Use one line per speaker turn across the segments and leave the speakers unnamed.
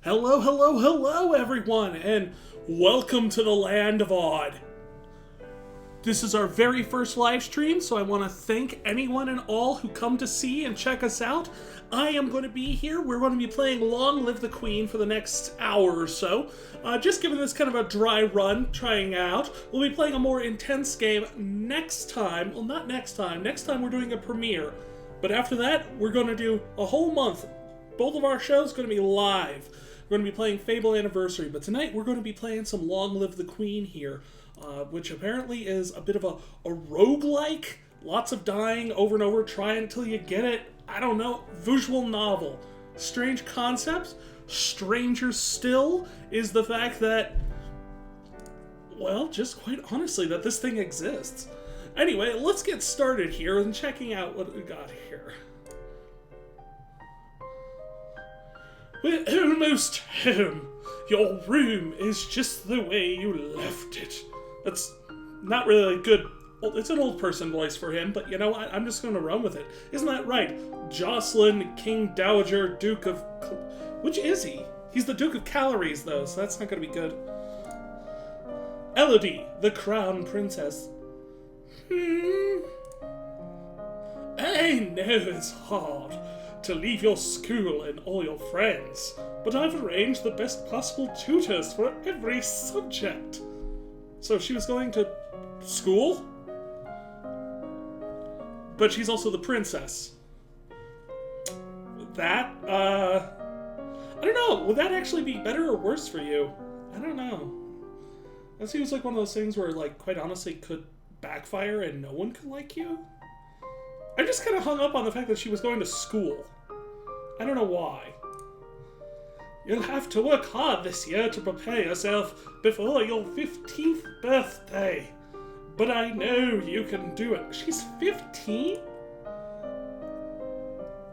Hello, hello, hello, everyone, and welcome to the Land of Odd. This is our very first live stream, so I want to thank anyone and all who come to see and check us out. I am going to be here. We're going to be playing Long Live the Queen for the next hour or so. Just giving this kind of a dry run, trying out. We'll be playing a more intense game next time. Well, not next time. Next time we're doing a premiere. But after that, we're going to do a whole month. Both of our shows are going to be live. We're going to be playing Fable Anniversary, but tonight we're going to be playing some Long Live the Queen here, which apparently is a bit of a roguelike. Lots of dying over and over, try until you get it. I don't know. Visual novel. Strange concepts. Stranger still is the fact that, well, just quite honestly, that this thing exists. Anyway, let's get started here and checking out what we got here. We're almost home. Your room is just the way you left it. That's not really good. It's an old person voice for him, but you know what? I'm just going to run with it. Isn't that right? Jocelyn, King Dowager, Duke of... Which is he? He's the Duke of Calories, though, so that's not going to be good. Elodie, the Crown Princess. I know it's hard to leave your school and all your friends, but I've arranged the best possible tutors for every subject. So she was going to school? But she's also the princess. That, I don't know, would that actually be better or worse for you? I don't know. That seems like one of those things where, like, quite honestly could backfire and no one could like you. I just kind of hung up on the fact that she was going to school. I don't know why. You'll have to work hard this year to prepare yourself before your 15th birthday. But I know you can do it. She's 15?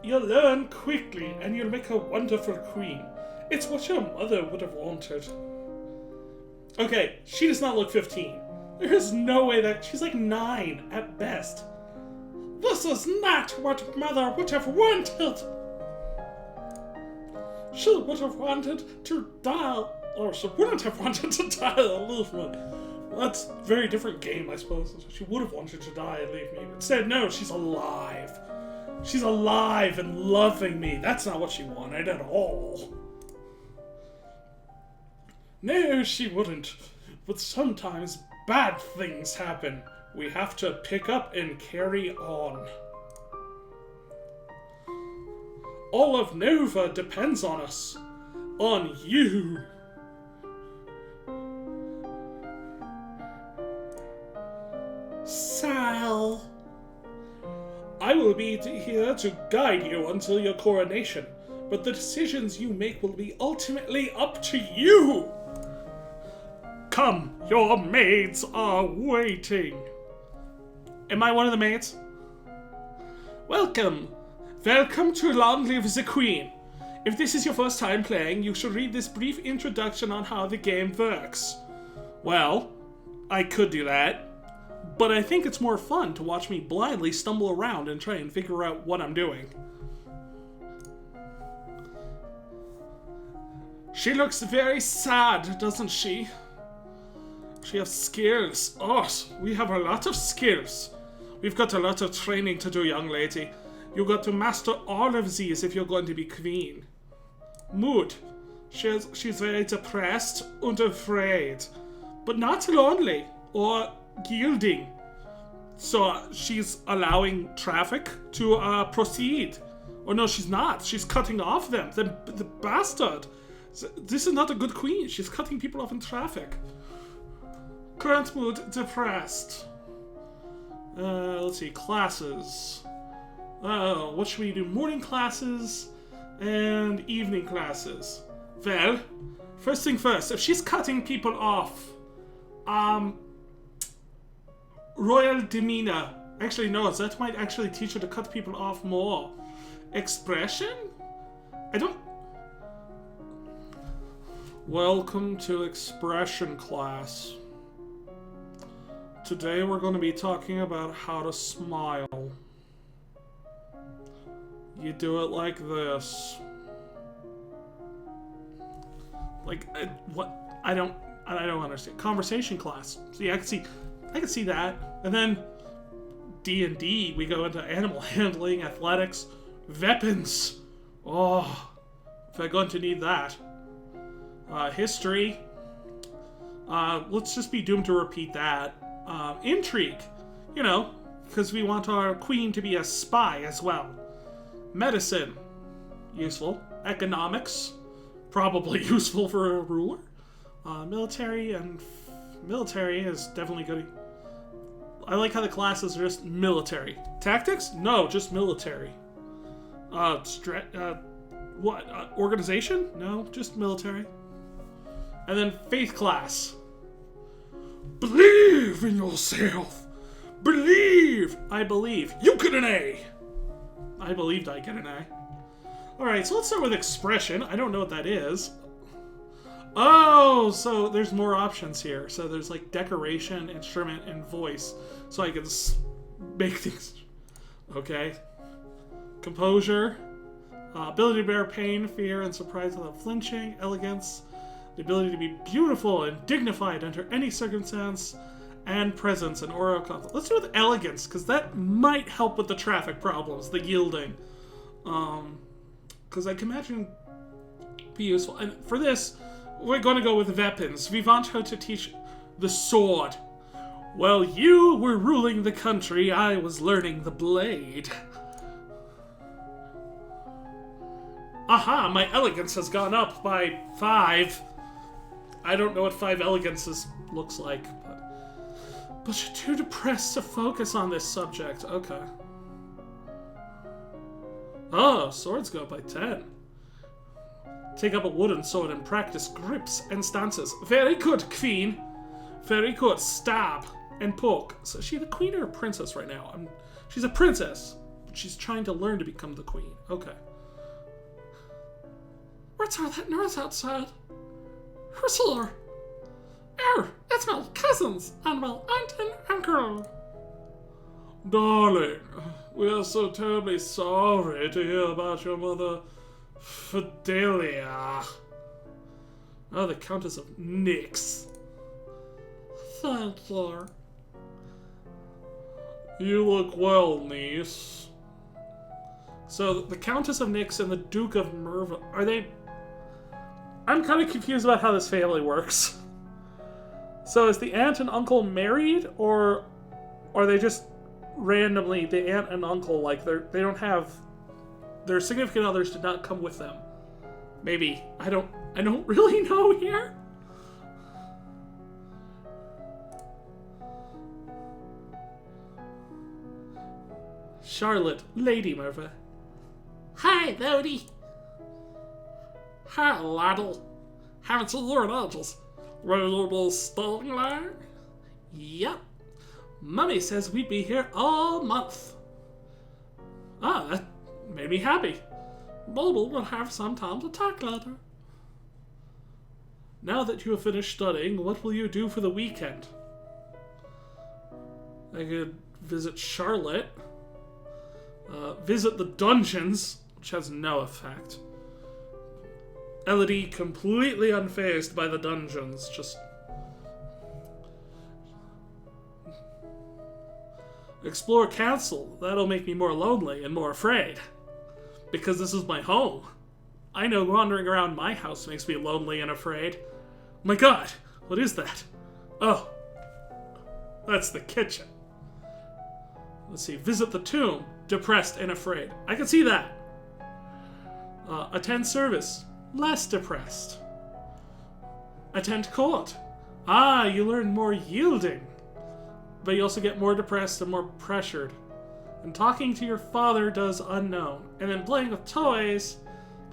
You'll learn quickly and you'll make a wonderful queen. It's what your mother would have wanted. Okay, she does not look 15. There is no way that... She's like 9 at best. This is not what Mother would have wanted. She would have wanted to die, or she wouldn't have wanted to die and leave me. Well, that's a very different game, I suppose. She would have wanted to die and leave me. Instead, no, she's alive. She's alive and loving me. That's not what she wanted at all. No, she wouldn't. But sometimes bad things happen. We have to pick up and carry on. All of Nova depends on us. On you. Sal. I will be here to guide you until your coronation, but the decisions you make will be ultimately up to you. Come, your maids are waiting. Am I one of the maids? Welcome. Welcome to Long Live the Queen. If this is your first time playing, you should read this brief introduction on how the game works. Well, I could do that, but I think it's more fun to watch me blindly stumble around and try and figure out what I'm doing. She looks very sad, doesn't she? She has skills. Oh, we have a lot of skills. We've got a lot of training to do, young lady. You got to master all of these if you're going to be queen. Mood. She's very depressed and afraid, but not lonely or yielding. So she's allowing traffic to proceed. Or no, she's not. She's cutting off them. The bastard. This is not a good queen. She's cutting people off in traffic. Current mood, depressed. Let's see, classes. What should we do? Morning classes and evening classes. Well, first thing first, if she's cutting people off, royal demeanor. Actually, no, that might actually teach her to cut people off more. Expression? I don't... Welcome to expression class. Today we're going to be talking about how to smile. You do it like this. Like, what? I don't understand. Conversation class. See, I can see that. And then D&D, we go into animal handling, athletics, weapons. Oh, if I'm going to need that. History. Let's just be doomed to repeat that. Intrigue. You know, because we want our queen to be a spy as well. Medicine. Useful. Economics. Probably useful for a ruler. Military is definitely good. I like how the classes are just military. Tactics? No, just military. Organization? No, just military. And then faith class. Believe in yourself. Believe. I believe. You get an A. I believed I get an A. Alright, so let's start with expression. I don't know what that is. Oh, so there's more options here. So there's like decoration, instrument, and voice. So I can make things. Okay. Composure. Ability to bear pain, fear, and surprise without flinching. Elegance. The ability to be beautiful and dignified under any circumstance. And presence and oral conflict. Let's do it with elegance, because that might help with the traffic problems, the yielding. Because I can imagine be useful. And for this, we're going to go with weapons. We want her to teach the sword. While you were ruling the country, I was learning the blade. Aha, my elegance has gone up by 5. I don't know what 5 elegances looks like, but you're too depressed to focus on this subject. Okay. Oh, swords go up by 10. Take up a wooden sword and practice grips and stances. Very good, queen. Very good. Stab and poke. So is she the queen or a princess right now? She's a princess, but she's trying to learn to become the queen. Okay. What's all that noise outside? Who's here? Oh, it's my cousins and my aunt and uncle. Darling, we are so terribly sorry to hear about your mother, Fidelia. Oh, the Countess of Nyx. Thank you. You look well, niece. So, the Countess of Nyx and the Duke of Merva, are they... I'm kind of confused about how this family works. So, is the aunt and uncle married, or are they just randomly, the aunt and uncle, like, they don't have... Their significant others did not come with them. Maybe. I don't really know here. Charlotte, Lady Merva. Hi, Lodi. Hi, Laddle. Haven't seen you in ages. Ready to be staying long? Yep. Mummy says we'd be here all month. Ah, that made me happy. Maybe we'll have some time to talk later. Now that you have finished studying, what will you do for the weekend? I could visit Charlotte. Visit the dungeons, which has no effect. Elodie completely unfazed by the dungeons, just... Explore castle. That'll make me more lonely and more afraid. Because this is my home. I know wandering around my house makes me lonely and afraid. My god, what is that? Oh, that's the kitchen. Let's see, visit the tomb. Depressed and afraid. I can see that. Attend service. Less depressed. Attend court. Ah, you learn more yielding. But you also get more depressed and more pressured. And talking to your father does unknown. And then playing with toys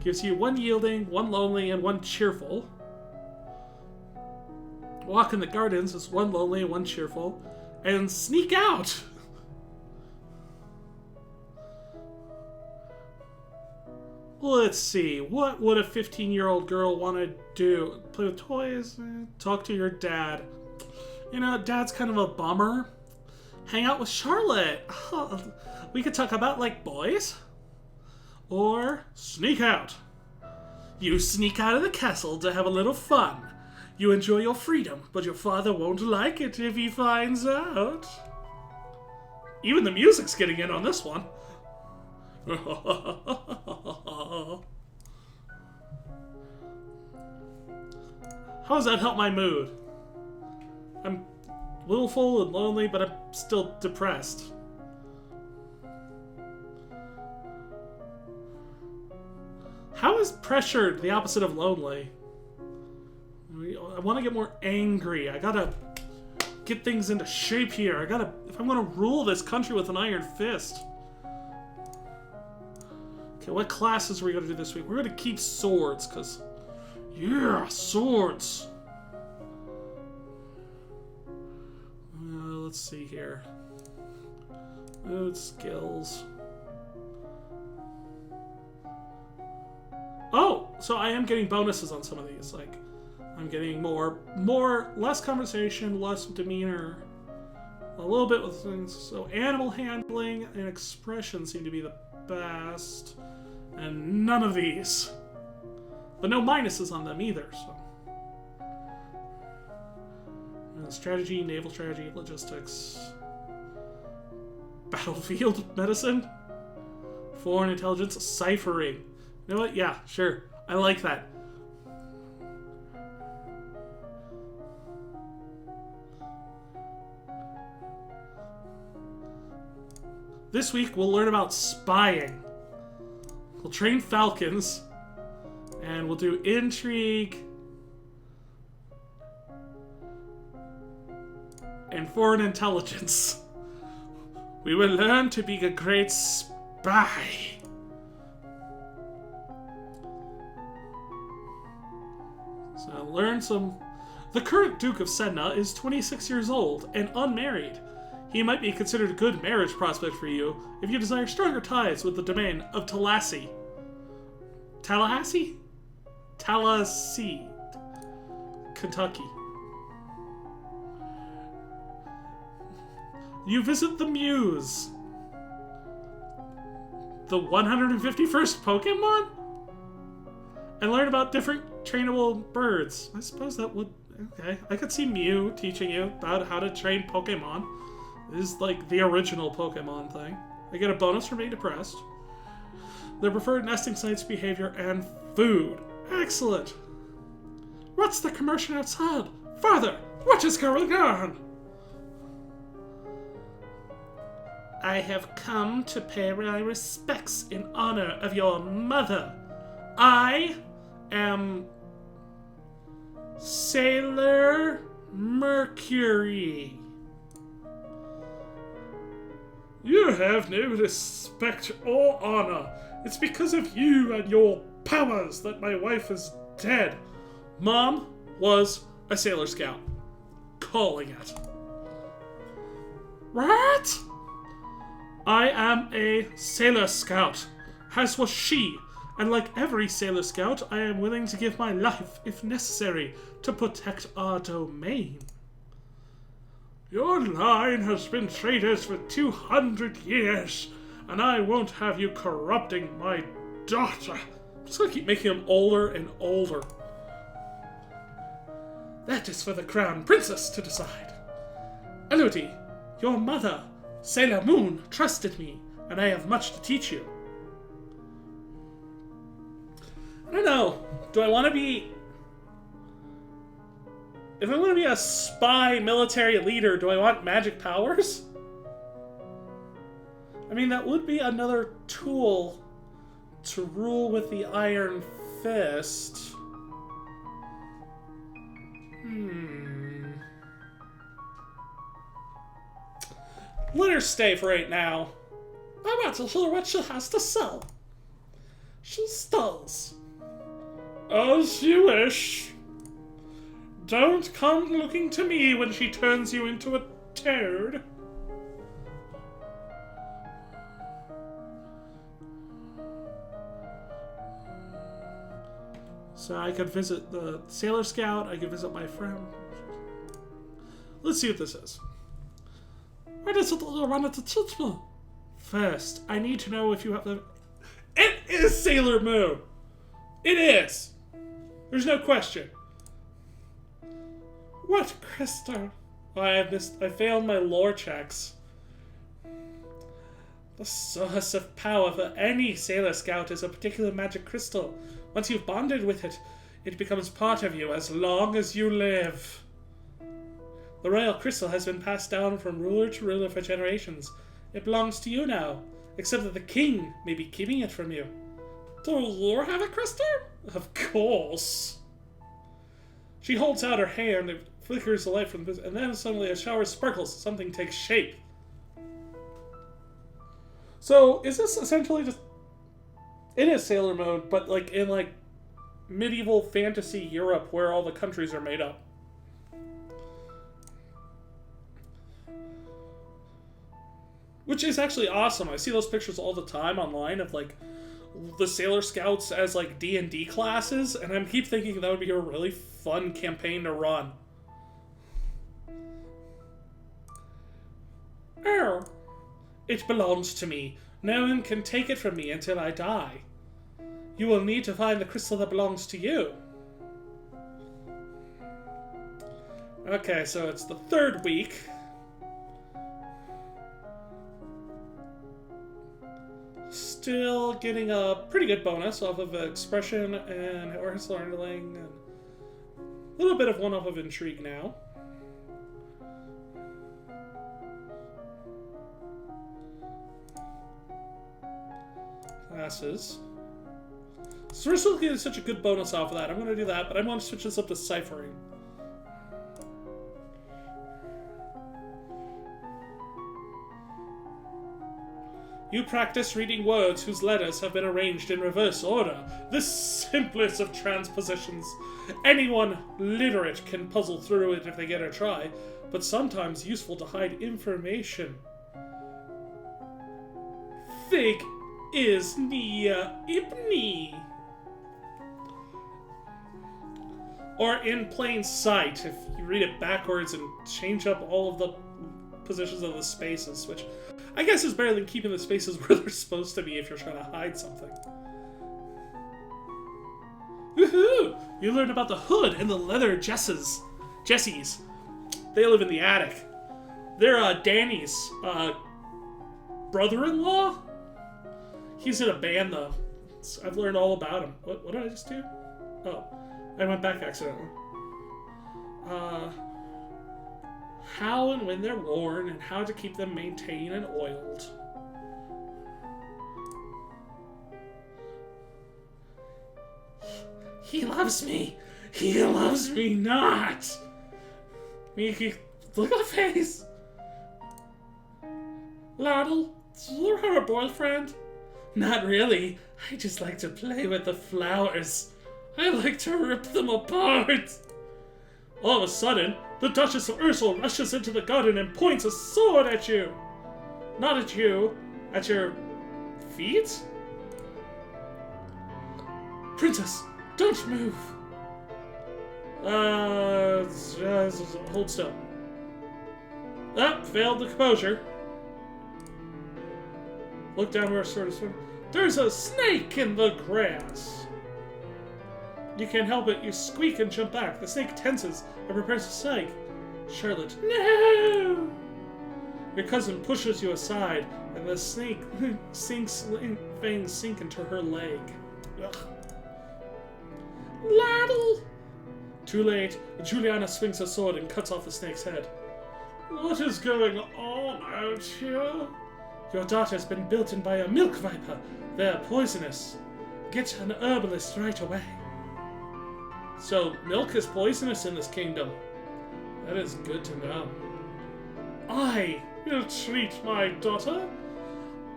gives you 1 yielding, 1 lonely, and 1 cheerful. Walk in the gardens is 1 lonely and 1 cheerful. And sneak out! Let's see, what would a 15-year-old girl want to do? Play with toys? Talk to your dad. You know, dad's kind of a bummer. Hang out with Charlotte. Oh, we could talk about, like, boys. Or sneak out. You sneak out of the castle to have a little fun. You enjoy your freedom, but your father won't like it if he finds out. Even the music's getting in on this one. How does that help my mood? I'm willful and lonely, but I'm still depressed. How is pressured the opposite of lonely? I want to get more angry. I gotta get things into shape here. if I'm gonna rule this country with an iron fist. Okay, what classes are we gonna do this week? We're gonna keep swords, because... Yeah, swords! Let's see here. Mood skills. Oh! So I am getting bonuses on some of these. Like, I'm getting less conversation, less demeanor. A little bit with things. So animal handling and expression seem to be the best. And none of these. But no minuses on them either, so. Strategy, naval strategy, logistics. Battlefield medicine. Foreign intelligence, ciphering. You know what? Yeah, sure. I like that. This week we'll learn about spying. We'll train falcons. And we'll do intrigue. And foreign intelligence. We will learn to be a great spy. So learn some... The current Duke of Sedna is 26 years old and unmarried. He might be considered a good marriage prospect for you if you desire stronger ties with the domain of Tallahassee. Tallahassee? Tallahassee, Kentucky. You visit the Muse. The 151st Pokemon? And learn about different trainable birds. I suppose that would... Okay. I could see Mew teaching you about how to train Pokemon. This is like the original Pokemon thing. I get a bonus for being depressed. Their preferred nesting sites, behavior, and food. Excellent. What's the commotion outside? Father, what is going on? I have come to pay my respects in honor of your mother. I am Sailor Mercury. You have no respect or honor. It's because of you and your powers that my wife is dead. Mom was a Sailor Scout. Calling it. What? I am a Sailor Scout, as was she, and like every Sailor Scout, I am willing to give my life, if necessary, to protect our domain. Your line has been traitors for 200 years, and I won't have you corrupting my daughter. I'm just gonna keep making him older and older. That is for the Crown Princess to decide. Elodie, your mother, Sailor Moon, trusted me, and I have much to teach you. I don't know. Do I want to be... If I want to be a spy military leader, do I want magic powers? I mean, that would be another tool to rule with the Iron Fist. Let her stay for right now. I want to hear what she has to say. She stalls. As you wish. Don't come looking to me when she turns you into a toad. So I could visit the Sailor Scout, I could visit my friend. Let's see what this is. What is it that you wanted to teach me? First, I need to know if you have the... It is Sailor Moon! It is! There's no question. What crystal? I failed my lore checks. The source of power for any Sailor Scout is a particular magic crystal. Once you've bonded with it, it becomes part of you as long as you live. The royal crystal has been passed down from ruler to ruler for generations. It belongs to you now, except that the king may be keeping it from you. Do you have a crystal? Of course. She holds out her hand and flickers the light from the... And then suddenly a shower sparkles. Something takes shape. So, is this essentially just... It is Sailor Moon, but like in like medieval fantasy Europe where all the countries are made up. Which is actually awesome. I see those pictures all the time online of like the Sailor Scouts as like D&D classes, and I keep thinking that would be a really fun campaign to run. Oh, it belongs to me. No one can take it from me until I die. You will need to find the crystal that belongs to you. Okay, so it's the third week. Still getting a pretty good bonus off of expression and horse learning, and a little bit of one off of intrigue now. Classes. So we're still getting such a good bonus off of that. I'm going to do that, but I want to switch this up to ciphering. You practice reading words whose letters have been arranged in reverse order. The simplest of transpositions. Anyone literate can puzzle through it if they get a try, but sometimes useful to hide information. Fig is nia ibni. Or in plain sight, if you read it backwards and change up all of the positions of the spaces, which I guess is better than keeping the spaces where they're supposed to be if you're trying to hide something. Woohoo! You learned about the hood and the leather Jessies. They live in the attic. They're Danny's brother-in-law? He's in a band, though. I've learned all about him. What did I just do? Oh, I went back accidentally. How and when they're worn, and how to keep them maintained and oiled. He loves me. He loves me not. Miki, look at the face. Laddle, do you have a boyfriend? Not really. I just like to play with the flowers. I like to rip them apart. All of a sudden, the Duchess of Ursel rushes into the garden and points a sword at you. Not at you. At your feet? Princess, don't move. Hold still. Failed the composure. Look down where a sword is swinging. There's a snake in the grass. You can't help it. You squeak and jump back. The snake tenses and prepares to strike. Charlotte, no! Your cousin pushes you aside, and the snake fangs sink into her leg. Ugh. Laddle! Too late. Juliana swings a sword and cuts off the snake's head. What is going on out here? Your daughter's been bitten by a milk viper. They're poisonous. Get an herbalist right away. So, milk is poisonous in this kingdom. That is good to know. I will treat my daughter.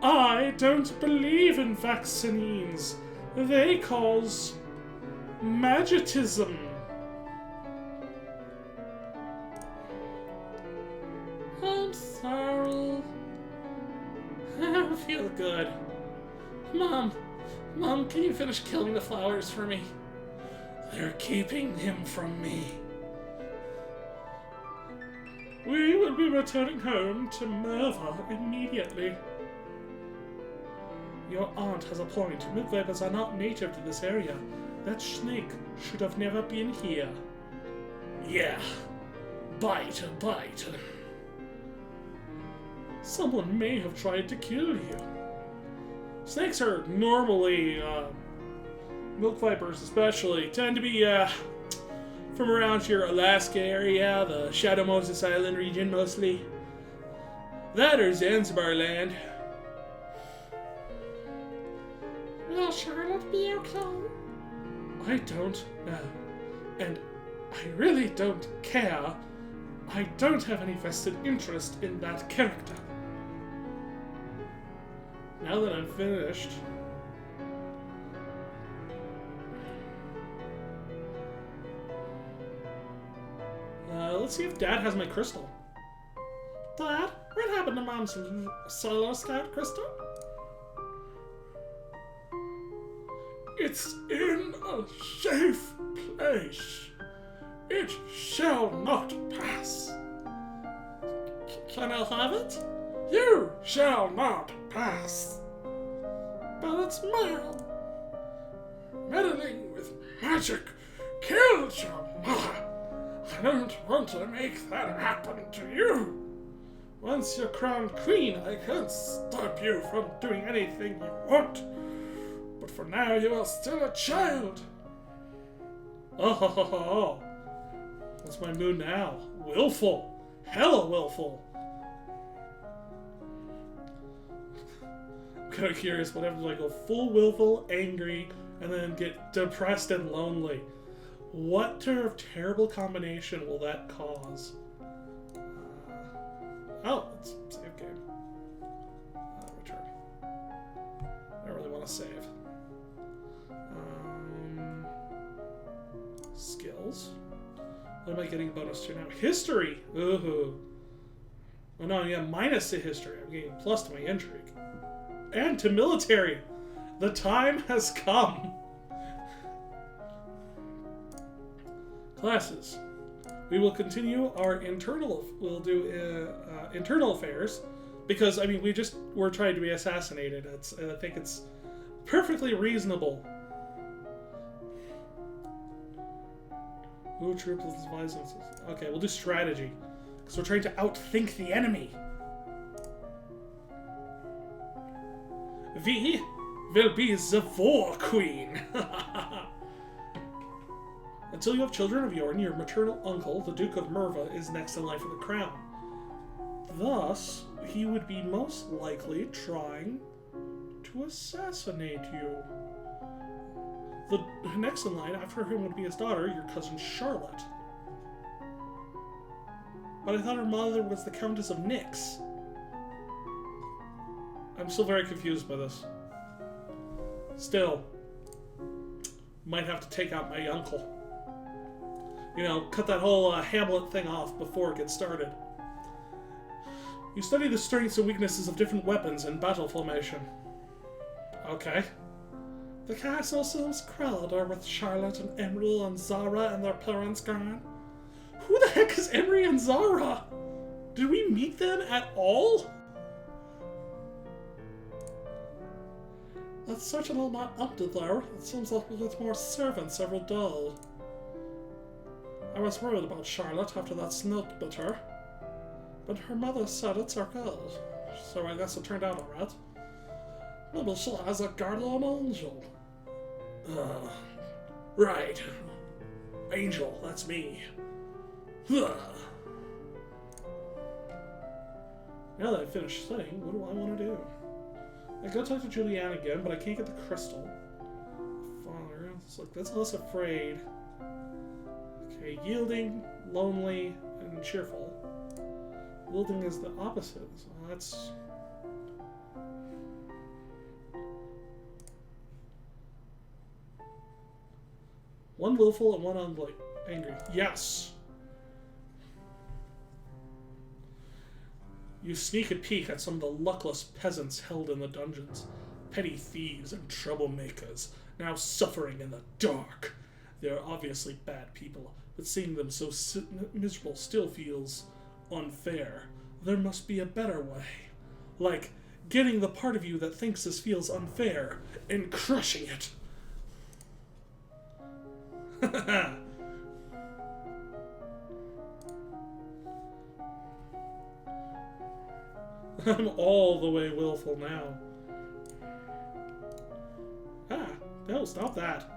I don't believe in vaccines. They cause magitism. I'm sorry. I feel good. Mom, can you finish killing the flowers for me? They're keeping him from me. We will be returning home to Merva immediately. Your aunt has a point. Milk vipers are not native to this area. That snake should have never been here. Yeah. Bite. Someone may have tried to kill you. Snakes are normally, milk vipers especially, tend to be, from around here, Alaska area, the Shadow Moses Island region mostly. That or Zanzibar land. Will Charlotte be okay? I don't know. And I really don't care. I don't have any vested interest in that character. Now that I'm finished... let's see if Dad has my crystal. Dad, what happened to Mom's solo scout crystal? It's in a safe place. It shall not pass. Can I have it? You shall not pass. But it's mine. Meddling with magic kills your mother. I don't want to make that happen to you. Once you're crowned queen, I can't stop you from doing anything you want. But for now, you are still a child. Oh. What's my mood now? Willful. Hella willful. I'm kind of curious what happens when I go full willful, angry, and then get depressed and lonely. What terrible combination will that cause? Oh, it's a save game. Return. I don't really want to save. Skills. What am I getting bonus to now? History! Ooh. Oh no, yeah, minus to history. I'm getting plus to my intrigue. And to military! The time has come! Classes. We will continue our we'll do internal affairs, because, I mean, we're trying to be assassinated. I think it's perfectly reasonable. Ooh, troops advisors. Okay, we'll do strategy, because we're trying to outthink the enemy. We will be the War Queen. Until you have children of your own, your maternal uncle, the Duke of Merva, is next in line for the crown. Thus, he would be most likely trying to assassinate you. The next in line after him would be his daughter, your cousin Charlotte. But I thought her mother was the Countess of Nyx. I'm still very confused by this. Still, might have to take out my uncle. You know, cut that whole Hamlet thing off before it gets started. You study the strengths and weaknesses of different weapons and battle formation. Okay. The castle seems crowded with Charlotte and Emery and Zara and their parents gone. Who the heck is Emery and Zara? Did we meet them at all? That's certainly not empty there. It seems like we get more servants every day. I was worried about Charlotte after that snake bit her, but her mother said it's her good, so I guess it turned out alright. Maybe she has a guardian angel. Right. Angel, that's me. Now that I've finished studying, what do I want to do? I go talk to Julianne again, but I can't get the crystal. Father, it's like, that's less afraid. Okay, yielding, lonely, and cheerful. Yielding is the opposite, so that's... One willful and one angry. Yes! You sneak a peek at some of the luckless peasants held in the dungeons. Petty thieves and troublemakers, now suffering in the dark. They are obviously bad people, but seeing them so miserable still feels unfair. There must be a better way. Like, getting the part of you that thinks this feels unfair and crushing it. I'm all the way willful now. Ah, no, stop that.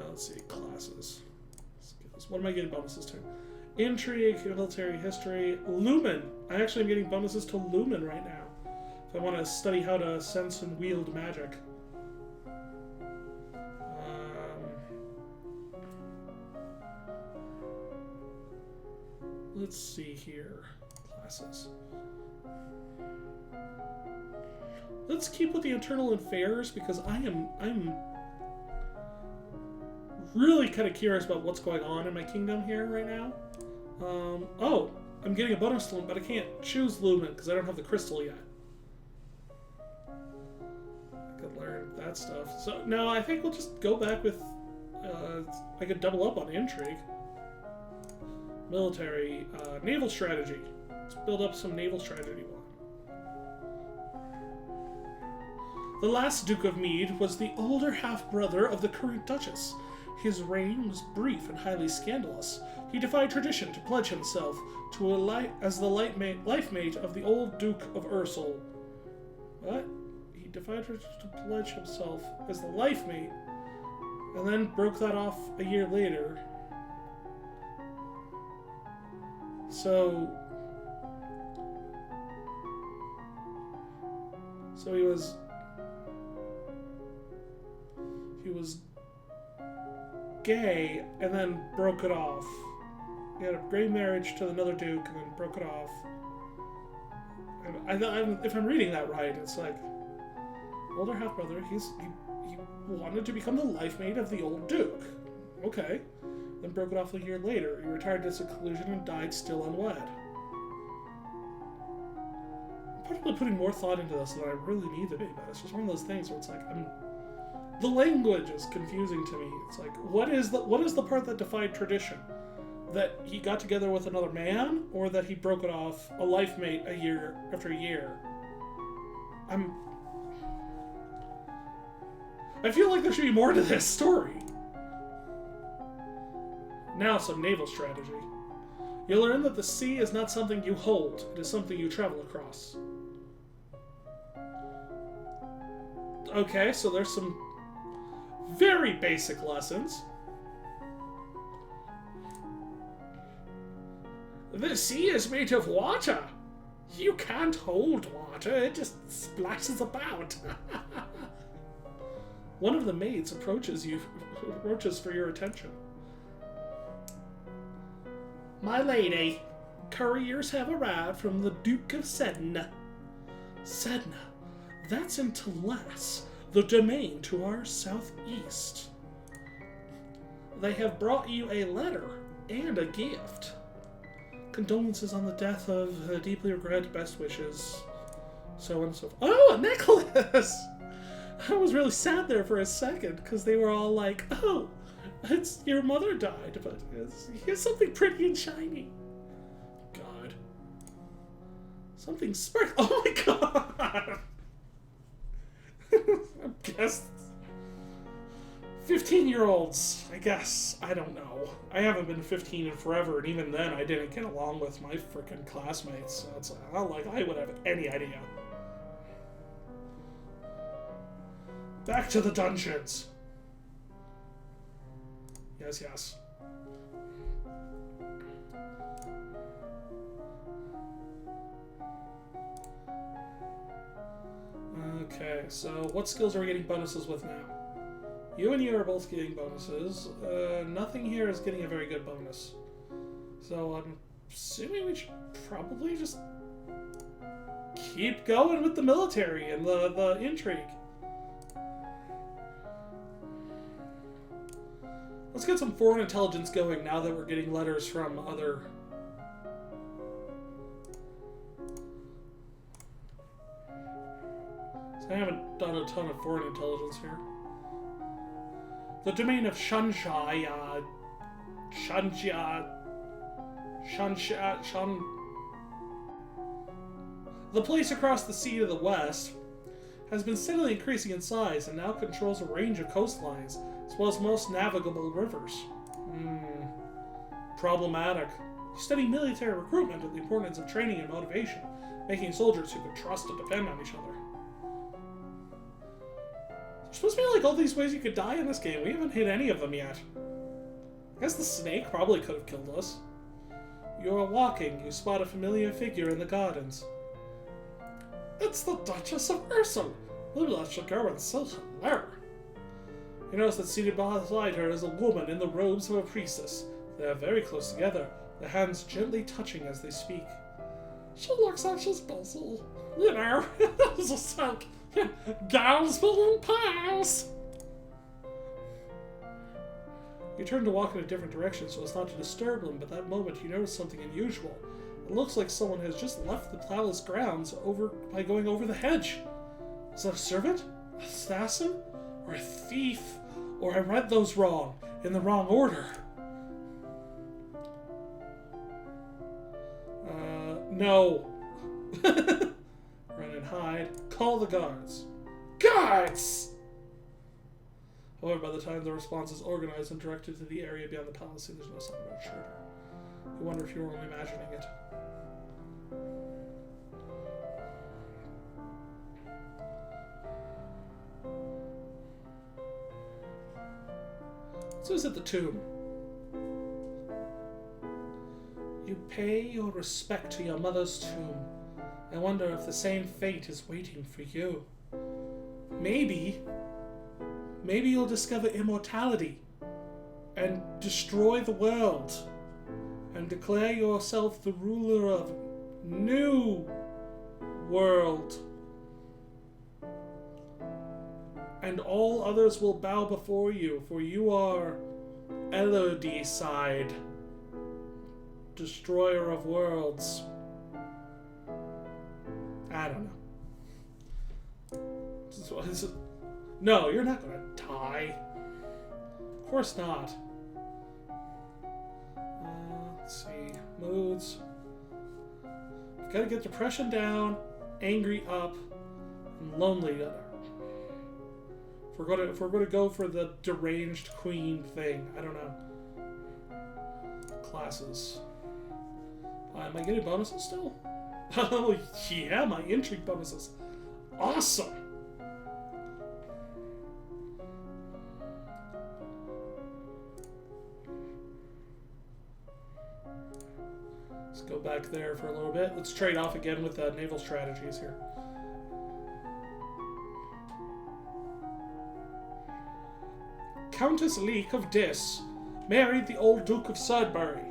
Let's see, classes. What am I getting bonuses to? Intrigue, military history, Lumen. I actually am getting bonuses to Lumen right now. If I want to study how to sense and wield magic. Let's see here. Classes. Let's keep with the internal affairs because I'm really kind of curious about what's going on in my kingdom here right now. Oh, I'm getting a bonus to Lumen, but I can't choose Lumen because I don't have the crystal yet. I could learn that stuff. So no, I think we'll just go back with. I could double up on intrigue. Military, naval strategy. Let's build up some naval strategy one. The last Duke of Mead was the older half-brother of the current Duchess. His reign was brief and highly scandalous. He defied tradition to pledge himself to as the life mate of the old Duke of Ursel. What? He defied tradition to pledge himself as the life mate, and then broke that off a year later. So he was gay and then broke it off. He had a gay marriage to another duke and then broke it off. And if I'm reading that right, it's like older half brother. He wanted to become the life mate of the old duke. Okay. Then broke it off a year later. He retired to seclusion and died still unwed. I'm probably putting more thought into this than I really need to be, but it's just one of those things where it's like the language is confusing to me. It's like what is the part that defied tradition? That he got together with another man, or that he broke it off a life mate a year after a year? I feel like there should be more to this story. Now some naval strategy. You learn that the sea is not something you hold, it is something you travel across. Okay, so there's some very basic lessons. The sea is made of water. You can't hold water, it just splashes about. One of the maids approaches for your attention. My lady, couriers have arrived from the Duke of Sedna. Sedna, that's in Talas, the domain to our southeast. They have brought you a letter and a gift. Condolences on the death of deeply regret, best wishes, so on and so forth. Oh, a necklace! I was really sad there for a second, because they were all like, oh, it's your mother died, but here's something pretty and shiny. God. Something sparkly. Oh my god! I guess 15-year-olds, I guess. I don't know. I haven't been 15 in forever, and even then I didn't get along with my freaking classmates, so it's like, not like I would have any idea. Back to the dungeons. Yes, yes. Okay, so what skills are we getting bonuses with now? You and you are both getting bonuses. Nothing here is getting a very good bonus. So I'm assuming we should probably just keep going with the military and the intrigue. Let's get some foreign intelligence going now that we're getting letters from other... So I haven't done a ton of foreign intelligence here. The domain of Shansha, the place across the sea to the west has been steadily increasing in size and now controls a range of coastlines as well as most navigable rivers. Problematic. You study military recruitment and the importance of training and motivation, making soldiers who could trust and depend on each other. There's supposed to be like all these ways you could die in this game. We haven't hit any of them yet. I guess the snake probably could have killed us. You are walking. You spot a familiar figure in the gardens. It's the Duchess of Ursel. Maybe I should go and say hello. You notice that seated beside her is a woman in the robes of a priestess. They are very close together, their hands gently touching as they speak. She looks like she's busy. You know, just like gals being pals. You turn to walk in a different direction so as not to disturb them, but that moment you notice something unusual. It looks like someone has just left the palace grounds by going over the hedge. Is that a servant? An assassin? Or a thief? Or I read those wrong, in the wrong order. No. Run and hide. Call the guards. Guards! However, by the time the response is organized and directed to the area beyond the palace, there's no sign of a intruder. You wonder if you were only imagining it. Let's visit the tomb. You pay your respect to your mother's tomb. I wonder if the same fate is waiting for you. Maybe you'll discover immortality and destroy the world and declare yourself the ruler of new world. And all others will bow before you, for you are Elodie side, destroyer of worlds. I don't know. No, you're not gonna die. Of course not. Let's see. Moods. You've gotta get depression down, angry up, and lonely up. If we're gonna go for the deranged queen thing, I don't know. Classes. Am I getting bonuses still? Oh yeah, my intrigue bonuses. Awesome! Let's go back there for a little bit. Let's trade off again with the naval strategies here. Countess Leek of Dis married the old Duke of Sudbury.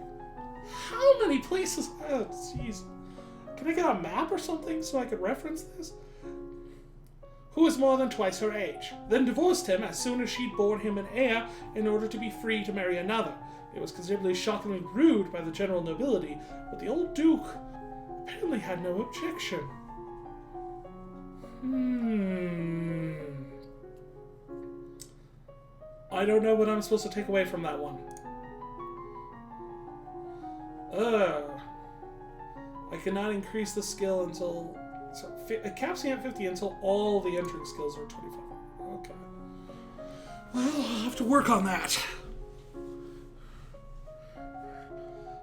How many places? Oh, jeez. Can I get a map or something so I could reference this? Who was more than twice her age, then divorced him as soon as she'd borne him an heir in order to be free to marry another. It was considerably shockingly rude by the general nobility, but the old Duke apparently had no objection. I don't know what I'm supposed to take away from that one. I cannot increase the skill until... So, it caps me at 50 until all the entering skills are 25. Okay. Well, I'll have to work on that.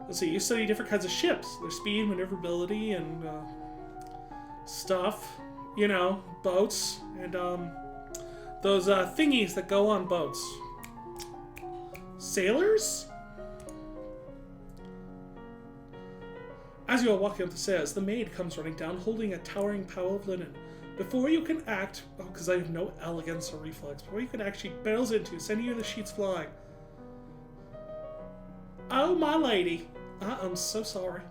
Let's see, you study different kinds of ships. Their speed, maneuverability, and stuff. You know, boats. And those thingies that go on boats. Sailors? As you are walking up the stairs, the maid comes running down, holding a towering pile of linen. Before you can act, because I have no elegance or reflex, before you can act, she barrels into, sending you the sheets flying. Oh, my lady. I'm so sorry.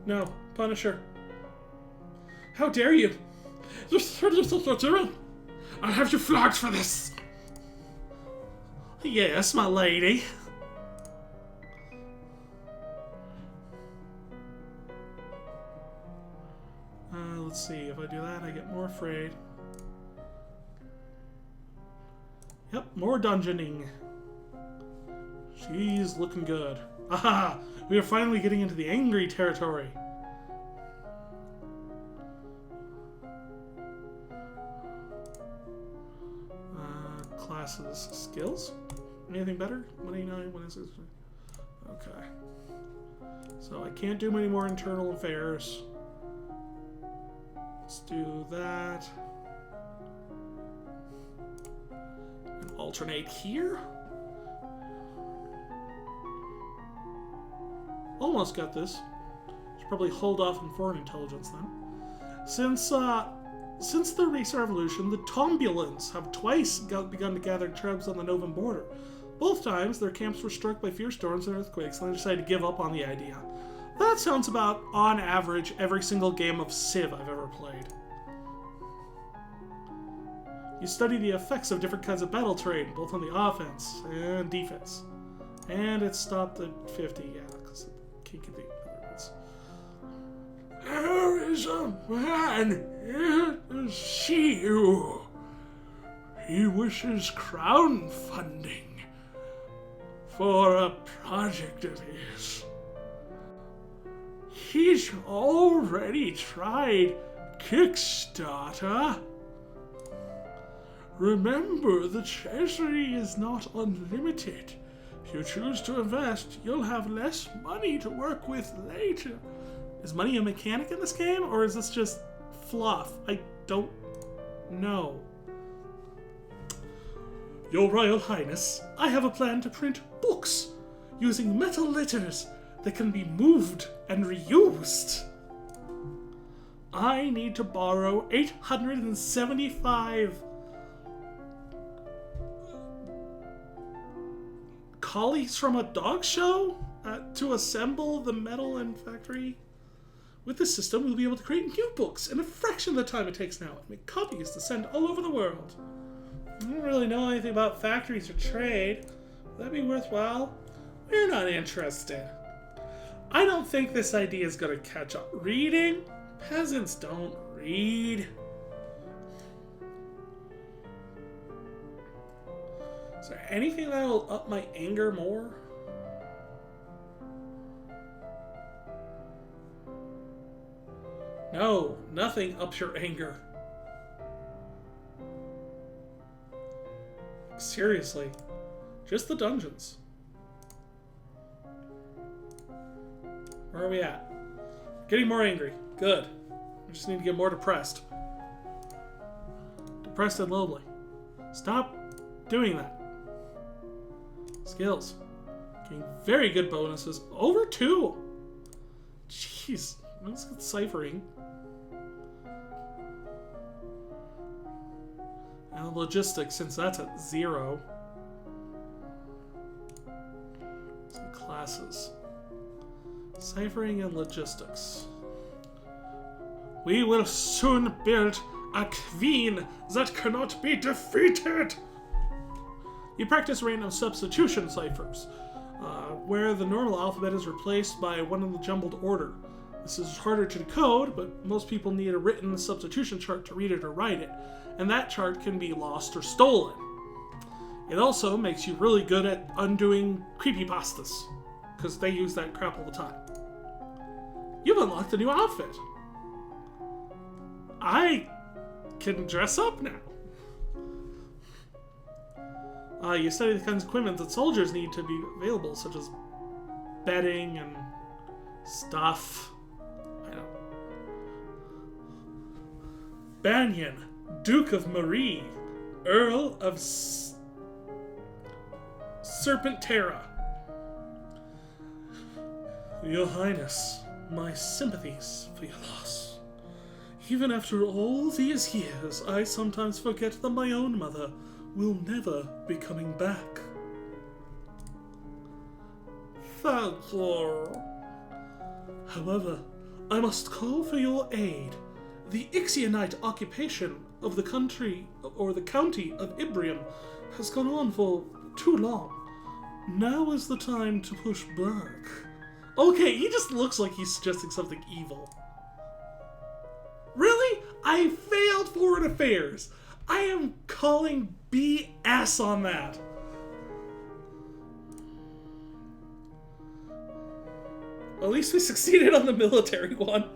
No, punish her. How dare you? You certainly think you're doing? I'll have you flogged for this. Yes, my lady. Let's see, if I do that, I get more afraid. Yep, more dungeoning. She's looking good. Aha! We are finally getting into the angry territory. classes. Skills? Anything better? 189, 186. Okay. So I can't do any more internal affairs. Let's do that. And alternate here. Almost got this. Should probably hold off on foreign intelligence then. Since the recent revolution, the Tombulans have twice begun to gather tribes on the Novan border. Both times, their camps were struck by fierce storms and earthquakes, and they decided to give up on the idea. That sounds about, on average, every single game of Civ I've ever played. You study the effects of different kinds of battle terrain, both on the offense and defense. And it stopped at 50, yeah, because I can't get the other ones. There is a man here to see you. He wishes crown funding for a project of his. He's already tried Kickstarter. Remember, the treasury is not unlimited. If you choose to invest, you'll have less money to work with later. Is money a mechanic in this game, or is this just fluff? I don't know. Your Royal Highness, I have a plan to print books using metal letters that can be moved and reused. I need to borrow 875 collies from a dog show to assemble the metal and factory. With this system, we'll be able to create new books in a fraction of the time it takes now and make copies to send all over the world. I don't really know anything about factories or trade. Would that be worthwhile? We're not interested. I don't think this idea is going to catch on. Reading? Peasants don't read. Is there anything that will up my anger more? No, nothing ups your anger. Seriously, just the dungeons. Where are we at? Getting more angry. Good. I just need to get more depressed. Depressed and lonely. Stop doing that. Skills. Getting very good bonuses. Over 2. Jeez. Let's get ciphering. And logistics, since that's at 0. Some classes. Ciphering and logistics. We will soon build a queen that cannot be defeated! You practice random substitution ciphers, where the normal alphabet is replaced by one in the jumbled order. This is harder to decode, but most people need a written substitution chart to read it or write it, and that chart can be lost or stolen. It also makes you really good at undoing creepypastas, because they use that crap all the time. You've unlocked a new outfit. I can dress up now. You study the kinds of equipment that soldiers need to be available, such as bedding and stuff. Banyan, Duke of Marie, Earl of Serpentera. Your Highness, my sympathies for your loss. Even after all these years, I sometimes forget that my own mother will never be coming back. Thank you. However, I must call for your aid. The Ixionite occupation of the country, or the county of Ibrium, has gone on for too long. Now is the time to push back. Okay, he just looks like he's suggesting something evil. Really? I failed foreign affairs. I am calling BS on that. At least we succeeded on the military one.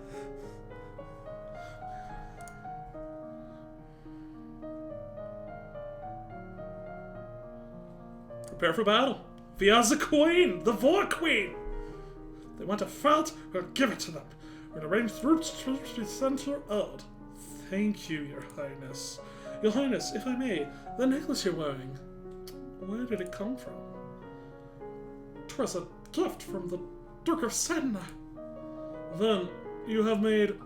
Prepare for battle. We are the queen, the Vault-Kerion. They want a fight, we'll give it to them. We'll arrange troops to be sent out. Thank you, Your Highness. Your Highness, if I may, the necklace you're wearing, where did it come from? 'Twas a gift from the Duke of Sedna. Then, you have made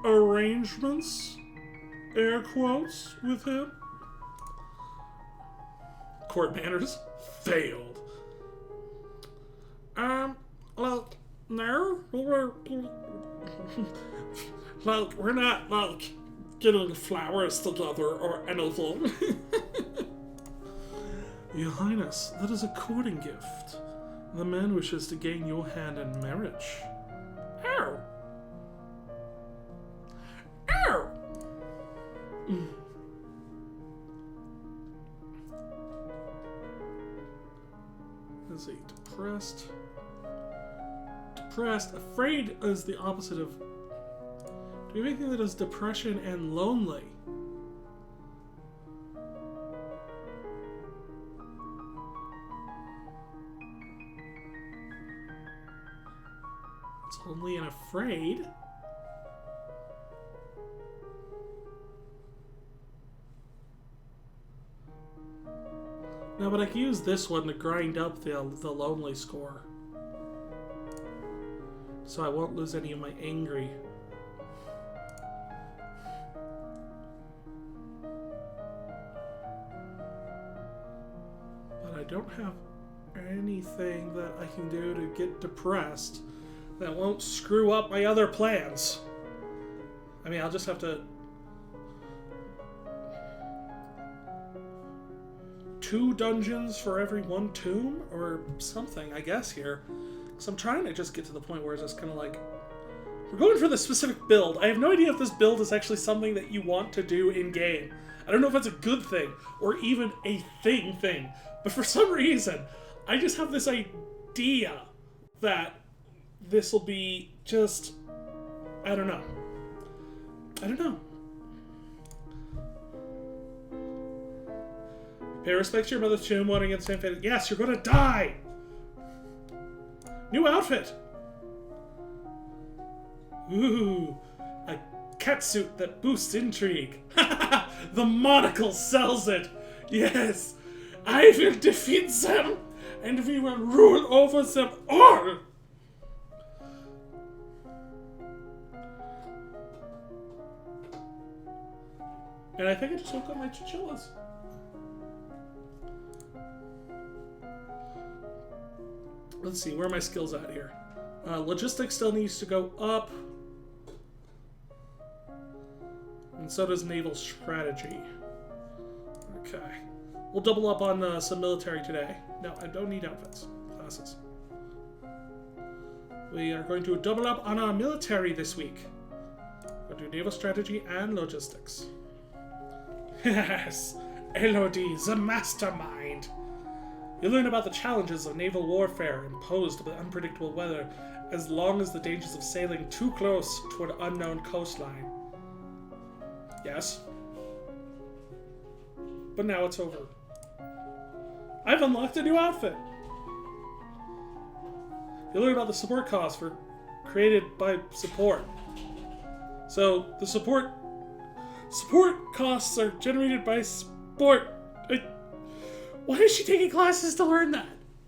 arrangements, air quotes, with him? Court manners failed. Like, no, we're not, like, getting flowers together or anything. Your Highness, that is a courting gift. The man wishes to gain your hand in marriage. Ow! Ow! Let's see, depressed. Depressed. Afraid is the opposite of... Do you have anything that is depression and lonely? It's lonely and afraid. No, but I can use this one to grind up the lonely score. So I won't lose any of my angry. But I don't have anything that I can do to get depressed that won't screw up my other plans. I mean, I'll just have to... 2 dungeons for every 1 tomb? Or something, I guess, here. Because I'm trying to just get to the point where it's just kind of like... We're going for the specific build. I have no idea if this build is actually something that you want to do in-game. I don't know if that's a good thing, or even a thing. But for some reason, I just have this idea that this will be just... I don't know. Pay respect to your mother's tomb, wanting against the same fate. Yes, you're gonna die! New outfit! Ooh, a catsuit that boosts intrigue. The monocle sells it! Yes! I will defeat them, and we will rule over them all! And I think I just woke up my chinchillas. Let's see, where are my skills at here? Logistics still needs to go up. And so does naval strategy. Okay. We'll double up on some military today. No, I don't need outfits. Classes. We are going to double up on our military this week. We'll do naval strategy and logistics. Yes! Elodie, the mastermind! You learn about the challenges of naval warfare imposed by unpredictable weather, as long as the dangers of sailing too close to an unknown coastline. Yes. But now it's over. I've unlocked a new outfit! You learn about the support costs created by support. So, the support costs are generated by sport. Why is she taking classes to learn that?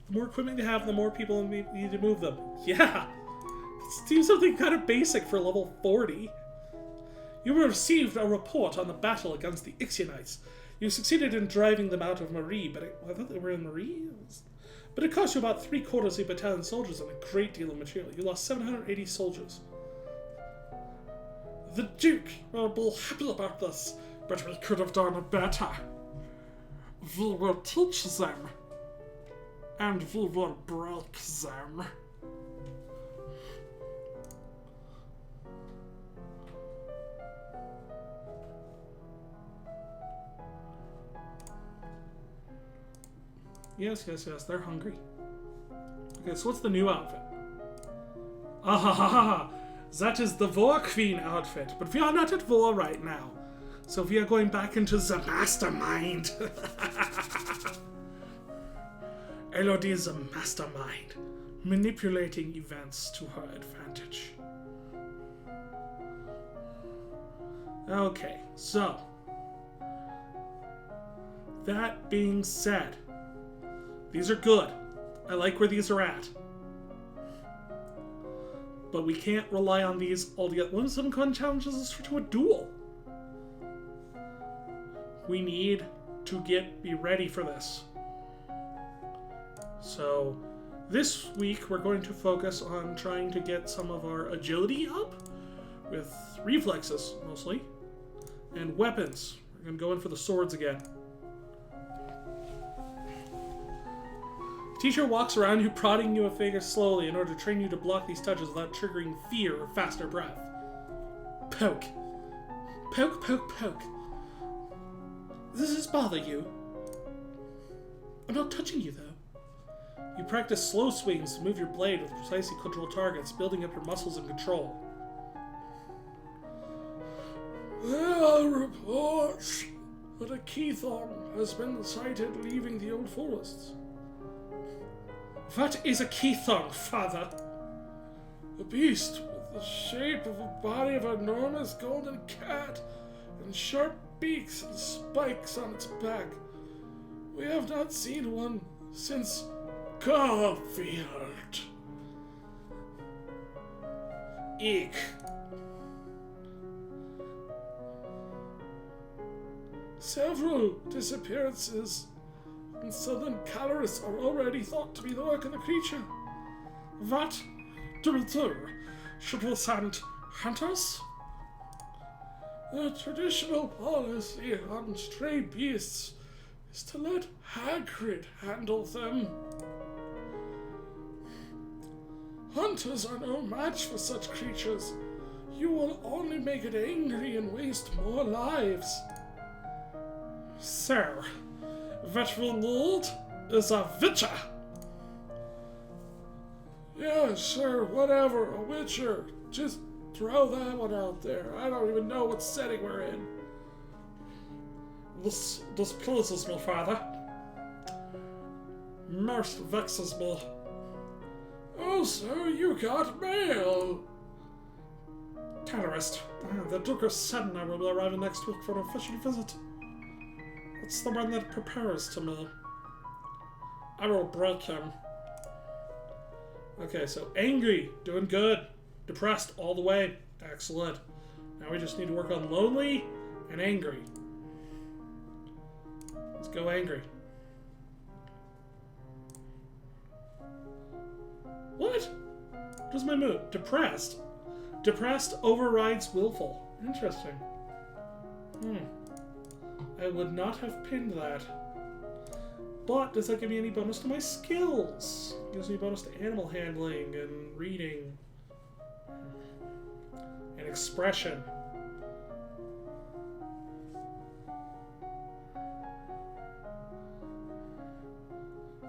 The more equipment you have, the more people need to move them. Yeah! It seems something kind of basic for level 40. You received a report on the battle against the Ixionites. You succeeded in driving them out of Marie, but I thought they were in Marie? But it cost you about 3/4 of a battalion soldiers and a great deal of material. You lost 780 soldiers. The Duke will be happy about this, but we could have done better. We will teach them, and we will break them. Yes, they're hungry. Okay, so what's the new outfit? Ah, that is the Vault-Kerion outfit, but we are not at war right now. So we are going back into the mastermind. Elodie is a mastermind, manipulating events to her advantage. Okay, so that being said, these are good. I like where these are at. But we can't rely on these altogether. When someone challenges us to a duel, we need to be ready for this. So this week we're going to focus on trying to get some of our agility up with reflexes mostly, and weapons. We're going to go in for the swords again. Teacher walks around you, prodding you a finger slowly in order to train you to block these touches without triggering fear or faster breath. Poke. Poke, poke, poke. Does this bother you? I'm not touching you, though. You practice slow swings to move your blade with precisely controlled targets, building up your muscles and control. There are reports that a Keython has been sighted leaving the old forests. What is a Keython, father? A beast with the shape of a body of an enormous golden cat and sharp beaks and spikes on its back. We have not seen one since Garfield. Eek. Several disappearances in southern Caloris are already thought to be the work of the creature. What do we do? Should we send hunters? The traditional policy on stray beasts is to let Hagrid handle them. Hunters are no match for such creatures. You will only make it angry and waste more lives. So, what we need is a witcher. Yeah, sure, whatever, a witcher. Just throw that one out there. I don't even know what setting we're in. This displeases me, father. Most vexes me. Oh, so you got mail. Terrorist. The Duke of Seddon will be arriving next week for an official visit. It's the one that prepares to me. I will break him. Okay, so angry, doing good. Depressed all the way. Excellent. Now we just need to work on lonely and angry. Let's go angry. What? What is my mood? Depressed. Depressed overrides willful. Interesting. I would not have pinned that. But does that give me any bonus to my skills? It gives me bonus to animal handling and reading. And expression.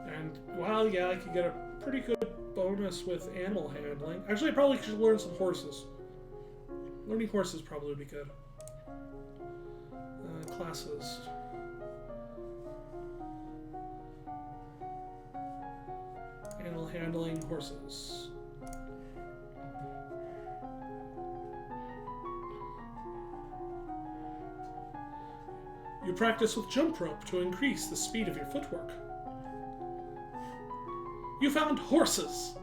And, well, yeah, I could get a pretty good bonus with animal handling. Actually, I probably should learn some horses. Learning horses probably would be good. Classes. Animal handling, horses. You practice with jump rope to increase the speed of your footwork. You found horses!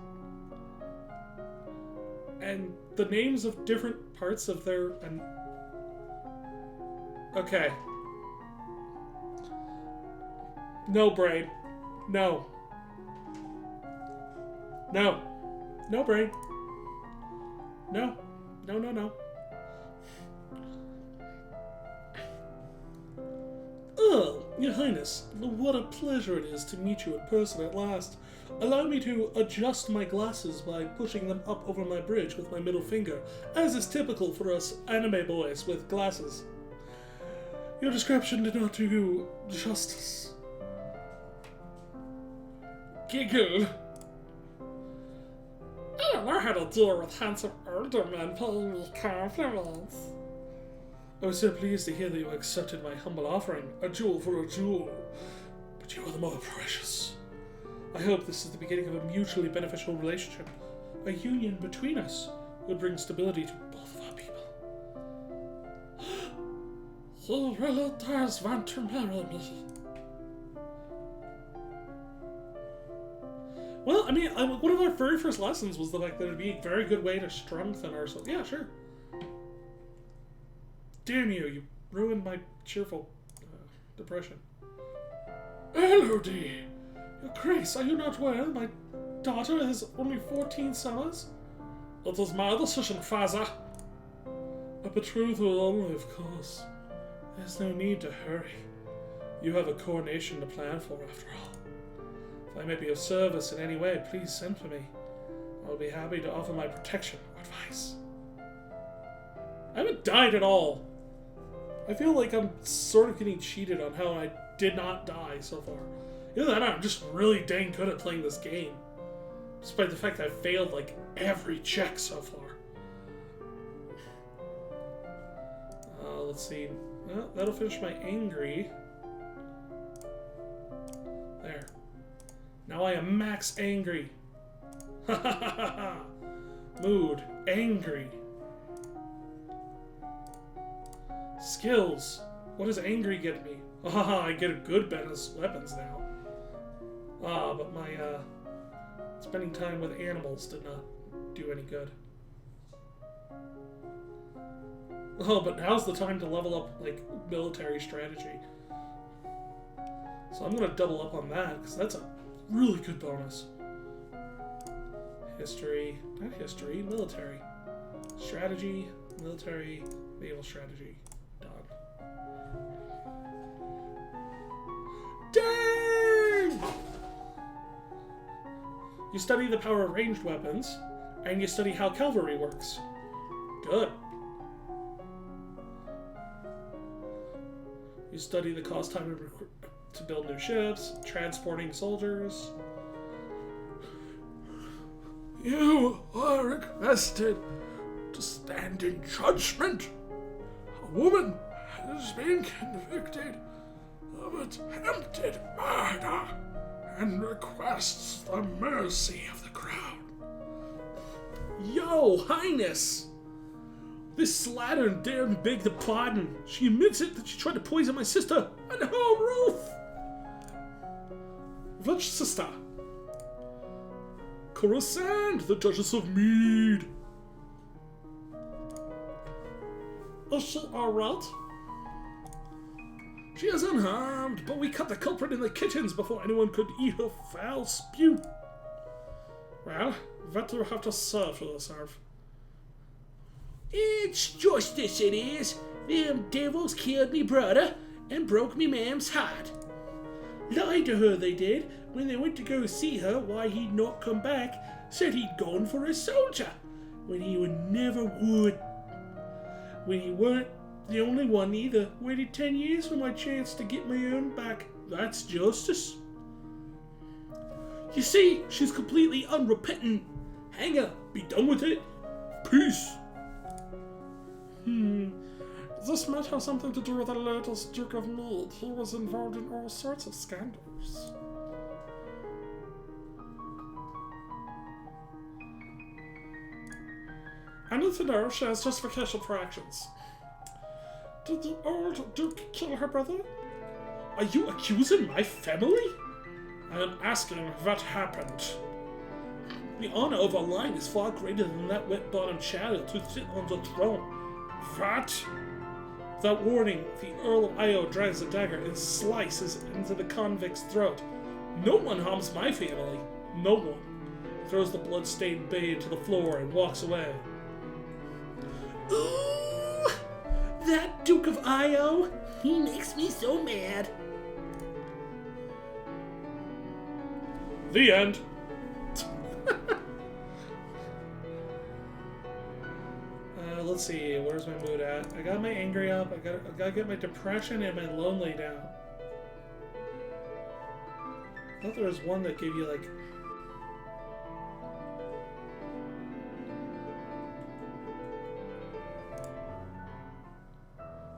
And the names of different parts of their... Okay. No, brain. No. No. No, brain. No. No, no, no. Oh, Your Highness, what a pleasure it is to meet you in person at last. Allow me to adjust my glasses by pushing them up over my bridge with my middle finger, as is typical for us anime boys with glasses. Your description did not do you justice. Giggle. I don't know how to deal with handsome older men paying me compliments. I was so pleased to hear that you accepted my humble offering, a jewel for a jewel. But you are the more precious. I hope this is the beginning of a mutually beneficial relationship. A union between us would bring stability to both of our people. He really does want to marry me. Well, I mean, one of our very first lessons was the fact that it would be a very good way to strengthen ourselves. Yeah, sure. Damn you, you ruined my cheerful depression. Elodie! Your Grace, are you not well? My daughter is only 14 summers. It is my decision, Father. A betrothal only, of course. There's no need to hurry. You have a coronation to plan for, after all. If I may be of service in any way, please send for me. I'll be happy to offer my protection or advice. I haven't died at all. I feel like I'm sort of getting cheated on how I did not die so far. Either that or I'm just really dang good at playing this game. Despite the fact that I've failed like every check so far. Let's see. Well, that'll finish my angry. There. Now I am max angry. Ha ha ha ha ha. Mood. Angry. Skills. What does angry get me? Ah, I get a good bonus weapons now. Ah, but my spending time with animals did not do any good. Oh, but now's the time to level up, like, military strategy. So I'm gonna double up on that, because that's a really good bonus. History, not history, military. Strategy, military, naval strategy. Done. Dang! You study the power of ranged weapons, and you study how cavalry works. Good. You study the cost time to build new ships, transporting soldiers. You are requested to stand in judgment. A woman has been convicted of attempted murder and requests the mercy of the crown. Yo, Highness! This slattern dared me beg the pardon. She admits it that she tried to poison my sister on her own roof. Which sister? Coruscant, the Duchess of Mead. Is she alright? She is unharmed, but we cut the culprit in the kitchens before anyone could eat her foul spew. Well, what do you have to serve for this, Arv? It's justice, it is. Them devils killed me brother and broke me mam's heart. Lied to her, they did. When they went to go see her, why he'd not come back, said he'd gone for a soldier, when he never would. When he weren't the only one either. Waited 10 years for my chance to get my own back. That's justice. You see, she's completely unrepentant. Hang her, be done with it. Peace. This might have something to do with the latest Duke of Mead. He was involved in all sorts of scandals. I need to know if she has justification for actions. Did the old Duke kill her brother? Are you accusing my family? I am asking what happened. The honor of our line is far greater than that wet-bottomed chariot who sit on the throne. What? Without warning, the Earl of Io drags a dagger and slices into the convict's throat. No one harms my family. No one. Throws the blood-stained babe to the floor and walks away. Ooh! That Duke of Io! He makes me so mad. The end. Let's see, where's my mood at? I got my angry up, I gotta get my depression and my lonely down. I thought there was one that gave you like...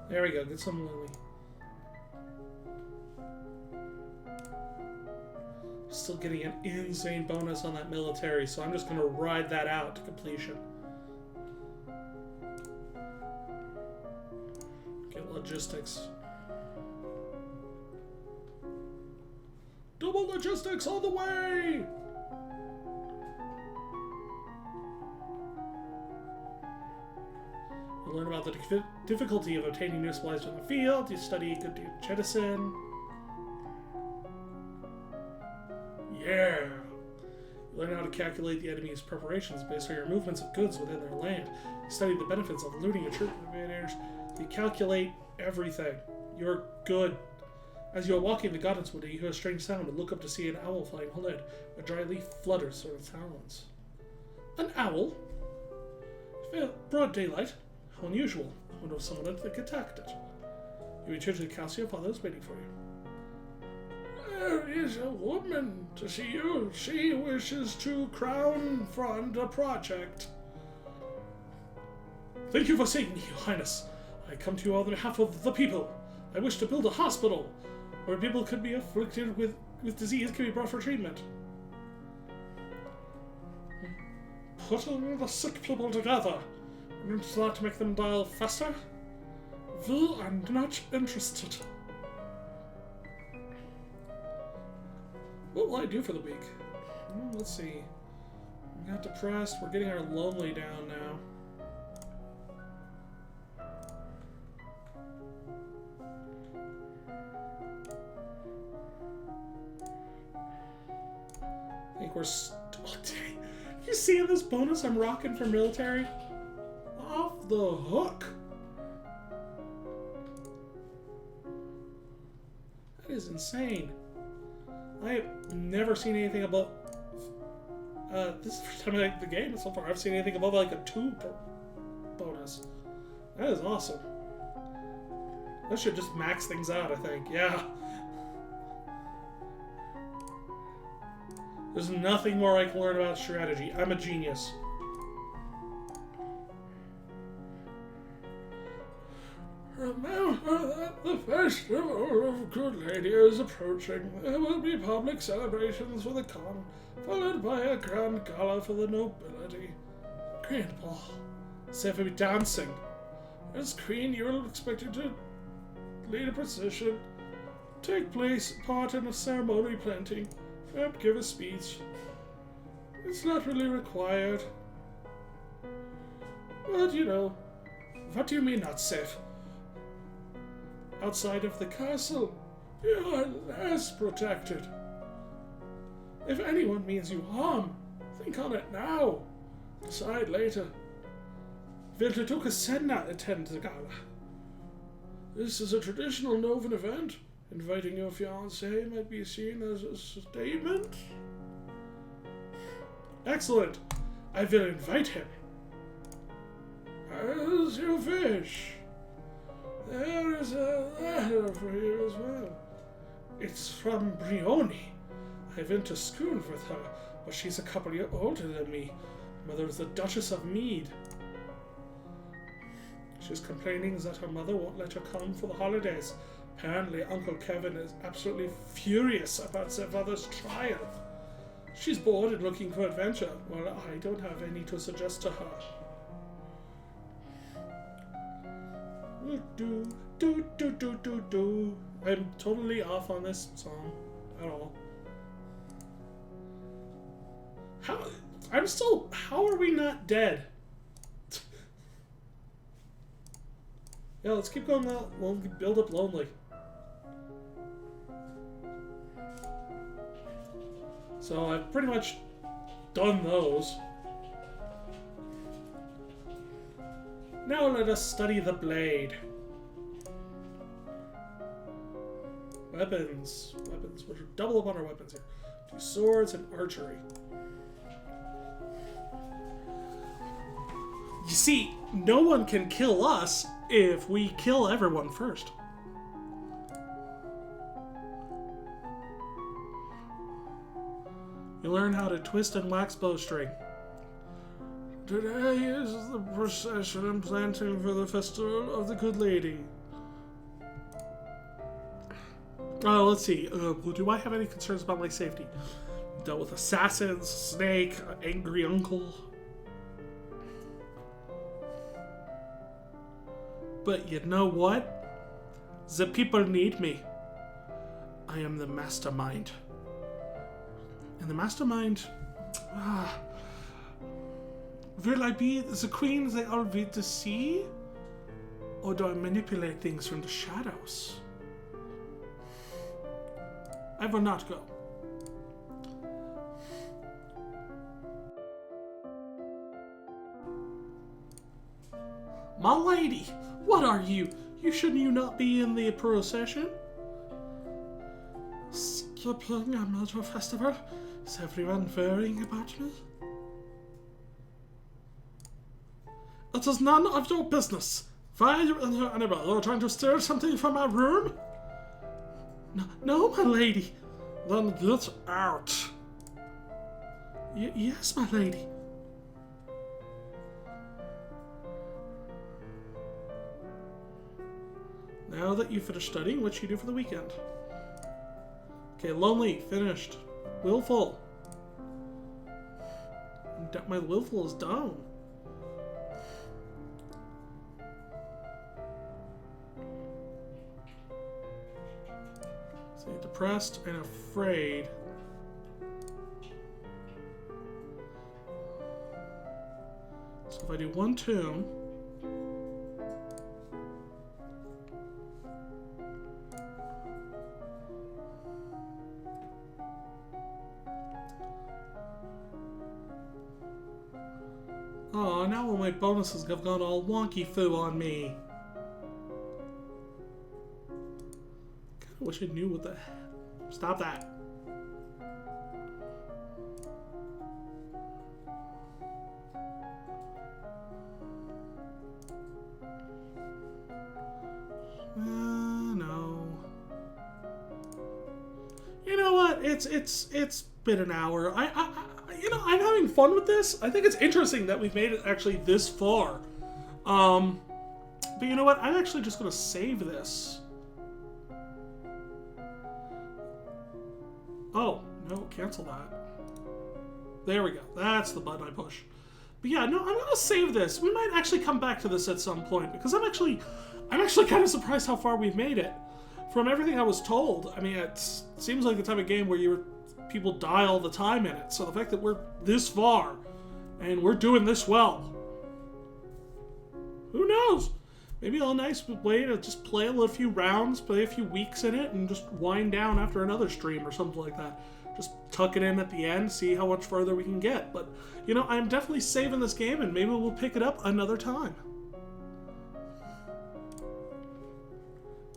There we go, get some lonely. still getting an insane bonus on that military, so I'm just going to ride that out to completion. Get logistics. Double logistics all the way! You learn about the difficulty of obtaining new supplies from the field. You study good jettison. Yeah! You learn how to calculate the enemy's preparations based on your movements of goods within their land. You study the benefits of looting and troop invaders. You calculate everything. You're good. As you are walking the gardens one day, you hear a strange sound and look up to see an owl flying overhead. A dry leaf flutters through its talons. An owl? Broad daylight? How unusual. I wonder if someone had attacked it. You return to the castle, your father is waiting for you. There is a woman to see you. She wishes to crowdfund a project. Thank you for seeing me, Your Highness. I come to you on behalf of the people. I wish to build a hospital where people could be afflicted with disease can be brought for treatment. Putting the sick people together. Does that make them die faster? We are not interested. What will I do for the week? Let's see. We got depressed. We're getting our lonely down now. I think we're dang. You see this bonus I'm rocking for military? Off the hook. That is insane. I have never seen anything above. This is the first time I like the game so far I've seen anything above like a 2 bonus. That is awesome. That should just max things out, I think. Yeah. There's nothing more I can learn about strategy. I'm a genius. Remember that the festival of Good Lady is approaching. There will be public celebrations for the con, followed by a grand gala for the nobility. Grand ball. Safe to be dancing. As queen, you are expected to lead a procession, take part in a ceremony planting, and give a speech. It's not really required. But, you know, what do you mean not safe? Outside of the castle, you are less protected. If anyone means you harm, think on it now. Decide later. Viltetuka Senna attend the gala. This is a traditional Novan event. Inviting your fiancé might be seen as a statement. Excellent. I will invite him. As you wish. There is a letter for you as well. It's from Brioni. I went to school with her, but she's a couple years older than me. Mother is the Duchess of Mead. She's complaining that her mother won't let her come for the holidays. Apparently, Uncle Kevin is absolutely furious about their mother's trial. She's bored and looking for adventure. Well, I don't have any to suggest to her. I'm totally off on this song at all. How are we not dead? Yeah, let's keep going now. We'll build up lonely. So I've pretty much done those. Now let us study the blade. Weapons. We'll double up on our weapons here. Do swords and archery. You see, no one can kill us if we kill everyone first. You learn how to twist and wax bowstring. Today is the procession and planting for the festival of the Good Lady. Let's see. Do I have any concerns about my safety? dealt with assassins, snake, angry uncle. But you know what? The people need me. I am the mastermind. And the mastermind... will I be the queen they all want to see? Or do I manipulate things from the shadows? I will not go. My lady, what are you? Shouldn't you not be in the procession? Skipping a major festival? Is everyone worrying about me? It is none of your business. Why are you in here anyway? You're trying to steal something from my room? No, my lady. Then get out. Yes, my lady. Now that you finished studying, what should you do for the weekend? Okay, lonely, finished. Willful. My willful is down. So depressed and afraid. So if I do one tune. Oh, now all my bonuses have gone all wonky foo on me. Kinda wish I knew what the... Stop that. No. You know what? It's been an hour. I'm having fun with this. I think it's interesting that we've made it actually this far. But you know what? I'm actually just gonna save this. Oh, no, cancel that. There we go. That's the button I push. But yeah, no, I'm gonna save this. We might actually come back to this at some point because I'm actually kind of surprised how far we've made it. From everything I was told, I mean, it seems like the type of game where people die all the time in it. So the fact that we're this far and we're doing this well, who knows? Maybe a nice way to just play a few rounds, play a few weeks in it, and just wind down after another stream or something like that. Just tuck it in at the end, see how much further we can get. But, you know, I'm definitely saving this game, and maybe we'll pick it up another time.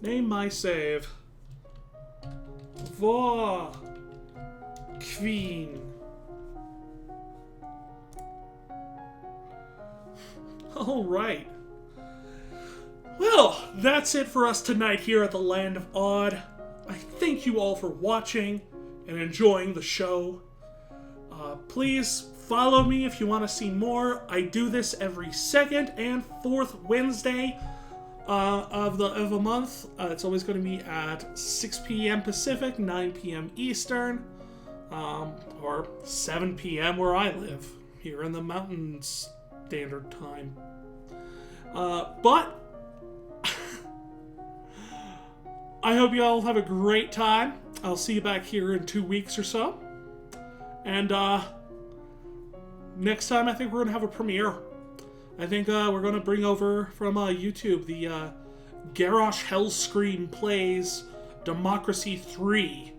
Name my save. Vault-Kerion. All right. Well, that's it for us tonight here at the Land of Odd. I thank you all for watching and enjoying the show. Please follow me if you want to see more. I do this every second and fourth Wednesday of a month. It's always going to be at 6 p.m. Pacific, 9 p.m. Eastern, or 7 p.m. where I live, here in the Mountain Standard Time. But I hope you all have a great time. I'll see you back here in 2 weeks or so. And next time I think we're going to have a premiere. I think we're going to bring over from YouTube the Garrosh Hellscream Plays Democracy 3.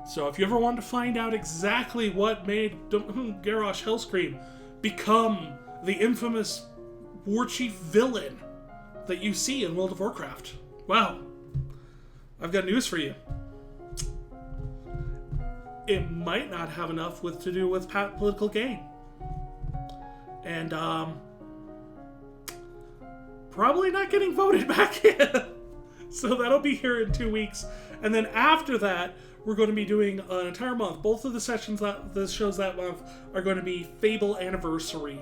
So if you ever want to find out exactly what made Garrosh Hellscream become the infamous warchief villain that you see in World of Warcraft, well, I've got news for you. It might not have enough to do with political gain. And, probably not getting voted back in. So that'll be here in 2 weeks. And then after that, we're going to be doing an entire month. Both of the shows that month are going to be Fable Anniversary.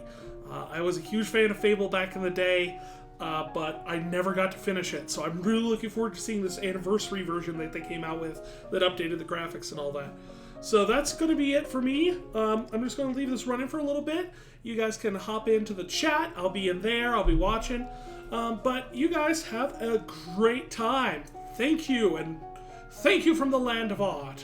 I was a huge fan of Fable back in the day, but I never got to finish it. So I'm really looking forward to seeing this anniversary version that they came out with that updated the graphics and all that. So that's going to be it for me. I'm just going to leave this running for a little bit. You guys can hop into the chat. I'll be in there. I'll be watching. But you guys have a great time. Thank you, and thank you from the Land of Odd.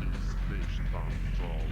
Ist nicht am Job.